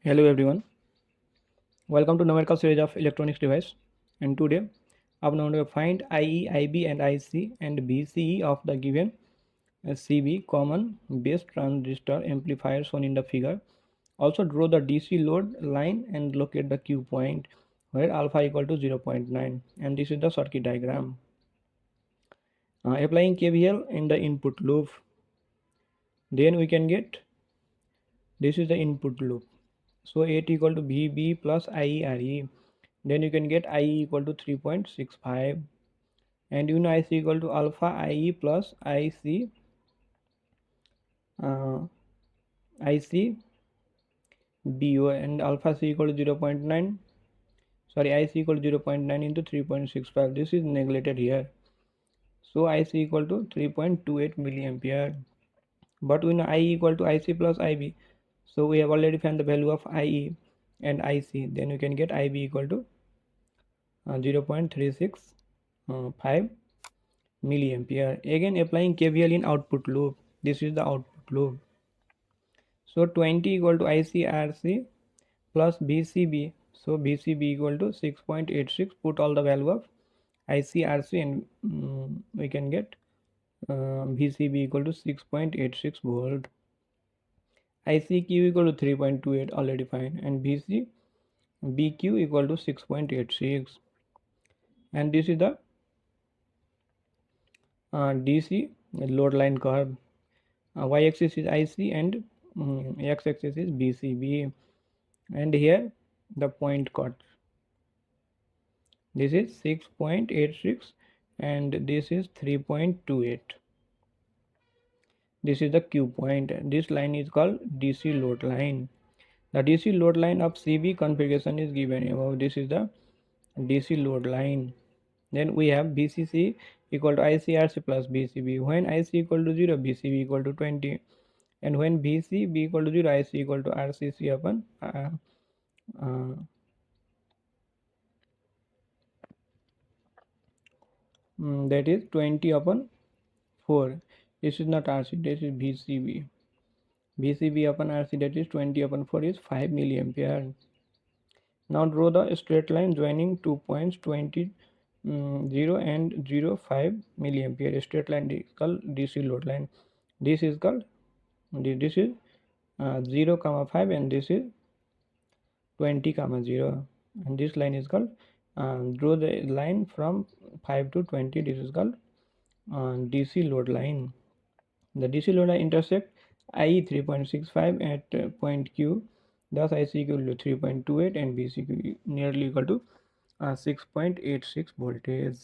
Hello everyone, welcome to Numerical series of electronics device. And today I'm going to find IE, IB and IC and BCE of the given CB common base transistor amplifier shown in the figure. Also draw the DC load line and locate the Q point where alpha equal to 0.9, and this is the circuit diagram. Applying KVL in the input loop, then we can get this is the input loop. So A equal to VB plus IE RE. Then you can get IE equal to 3.65, and you know IC equal to alpha IE plus IC IC BO, and alpha C equal to 0.9, sorry, IC equal to 0.9 into 3.65. This is neglected here. So IC equal to 3.28 milliampere. But we know IE equal to IC plus IB. So we have already found the value of IE and IC. Then you can get IB equal to 0.365 milliampere. Again applying KVL in output loop. This is the output loop. So 20 equal to ICRC plus BCB. So BCB equal to 6.86. Put all the value of ICRC and we can get BCB equal to 6.86 volt. ICQ equal to 3.28, already fine, and BQ equal to 6.86. And this is the DC load line curve. Y-axis is IC and x-axis is BCB, and here the point cut. This is 6.86 and this is 3.28. This is the Q point. This line is called DC load line. The DC load line of CB configuration is given above. This is the DC load line. Then we have BCC equal to ICRC plus BCB. When IC equal to 0, BCB equal to 20. And when BCB equal to 0, IC equal to RCC upon that is 20 upon 4. This is not RC, this is BCB. BCB upon RC, that is 20 upon 4 is 5 milliampere. Now draw the straight line joining 2 points 20 0 and 0 5 milliampere. Straight line is called DC load line. This is called this is 0 comma 5 and this is 20 comma 0, and this line is called draw the line from 5 to 20. This is called DC load line. The DC load line intersect IE 3.65 at point Q, thus IC equal to 3.28 and BC nearly equal to 6.86 voltage.